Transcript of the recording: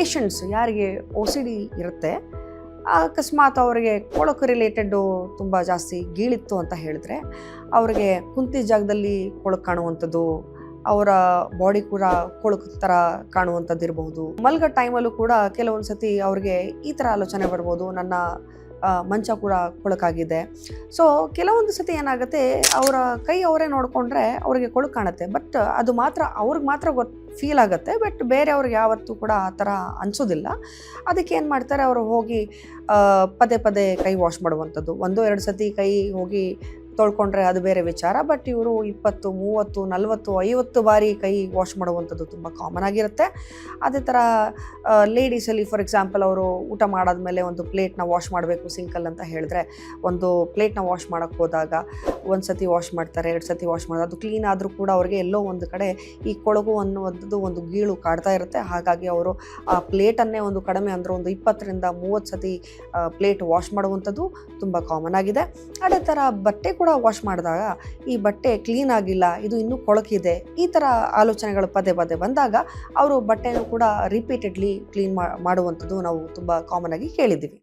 Patients ಯಾರಿಗೆ OCD ಇರುತ್ತೆ, ಅಕಸ್ಮಾತ್ ಅವರಿಗೆ ಕೊಳಕು ರಿಲೇಟೆಡ್ಡು ತುಂಬ ಜಾಸ್ತಿ ಗೀಳಿತ್ತು ಅಂತ ಹೇಳಿದ್ರೆ ಅವರಿಗೆ ಕುಂತಿ ಜಾಗದಲ್ಲಿ ಕೊಳಕು ಕಾಣುವಂಥದ್ದು, ಅವರ ಬಾಡಿ ಕೂಡ ಕೊಳಕು ಥರ ಕಾಣುವಂಥದ್ದು ಇರಬಹುದು. ಮಲ್ಗೋ ಟೈಮಲ್ಲೂ ಕೂಡ ಕೆಲವೊಂದು ಸತಿ ಅವ್ರಿಗೆ ಈ ಥರ ಆಲೋಚನೆ ಬರ್ಬೋದು, ನನ್ನ ಮಂಚ ಕೂಡ ಕೊಳಕಾಗಿದೆ. ಸೊ ಕೆಲವೊಂದು ಸತಿ ಏನಾಗುತ್ತೆ, ಅವರ ಕೈ ಅವರೇ ನೋಡಿಕೊಂಡ್ರೆ ಅವರಿಗೆ ಕೊಳಕು ಕಾಣುತ್ತೆ, ಬಟ್ ಅದು ಮಾತ್ರ ಅವ್ರಿಗೆ ಮಾತ್ರ ಫೀಲ್ ಆಗುತ್ತೆ, ಬಟ್ ಬೇರೆಯವ್ರಿಗೆ ಯಾವತ್ತೂ ಕೂಡ ಆ ಥರ ಅನಿಸೋದಿಲ್ಲ. ಅದಕ್ಕೆ ಏನು ಮಾಡ್ತಾರೆ, ಅವರು ಹೋಗಿ ಪದೇ ಪದೇ ಕೈ ವಾಶ್ ಮಾಡುವಂಥದ್ದು. 1-2 ಸತಿ ಕೈ ಹೋಗಿ ತೊಳ್ಕೊಂಡ್ರೆ ಅದು ಬೇರೆ ವಿಚಾರ, ಬಟ್ ಇವರು 20, 30, 40, 50 ಬಾರಿ ಕೈ ವಾಶ್ ಮಾಡುವಂಥದ್ದು ತುಂಬ ಕಾಮನ್ ಆಗಿರುತ್ತೆ. ಅದೇ ಥರ ಲೇಡೀಸಲ್ಲಿ ಫಾರ್ ಎಕ್ಸಾಂಪಲ್ ಅವರು ಊಟ ಮಾಡಾದ್ಮೇಲೆ ಒಂದು ಪ್ಲೇಟ್ನ ವಾಶ್ ಮಾಡಬೇಕು ಸಿಂಕಲ್ಲಿ ಅಂತ ಹೇಳಿದ್ರೆ, ಒಂದು ಪ್ಲೇಟ್ನ ವಾಶ್ ಮಾಡೋಕ್ಕೆ ಹೋದಾಗ 1 ಸತಿ ವಾಶ್ ಮಾಡ್ತಾರೆ, 2 ಸತಿ ವಾಶ್ ಮಾಡೋದು, ಅದು ಕ್ಲೀನ್ ಆದರೂ ಕೂಡ ಅವರಿಗೆ ಎಲ್ಲೋ ಒಂದು ಕಡೆ ಈ ಕೊಳಕು ಅನ್ನುವಂಥದ್ದು ಒಂದು ಗೀಳು ಕಾಡ್ತಾ ಇರುತ್ತೆ. ಹಾಗಾಗಿ ಅವರು ಆ ಪ್ಲೇಟನ್ನೇ ಒಂದು ಕಡಿಮೆ ಅಂದರೆ ಒಂದು 20-30 ಸತಿ ಪ್ಲೇಟ್ ವಾಶ್ ಮಾಡುವಂಥದ್ದು ತುಂಬ ಕಾಮನ್ ಆಗಿದೆ. ಅದೇ ಥರ ಬಟ್ಟೆ ಕೂಡ ವಾಶ್ ಮಾಡಿದಾಗ ಈ ಬಟ್ಟೆ ಕ್ಲೀನ್ ಆಗಿಲ್ಲ, ಇದು ಇನ್ನೂ ಕೊಳಕಿದೆ, ಈ ಥರ ಆಲೋಚನೆಗಳು ಪದೇ ಪದೇ ಬಂದಾಗ ಅವರು ಬಟ್ಟೆನೂ ಕೂಡ ರಿಪೀಟೆಡ್ಲಿ ಕ್ಲೀನ್ ಮಾಡುವಂಥದ್ದು ನಾವು ತುಂಬ ಕಾಮನ್ ಆಗಿ ಕೇಳಿದ್ದೀವಿ.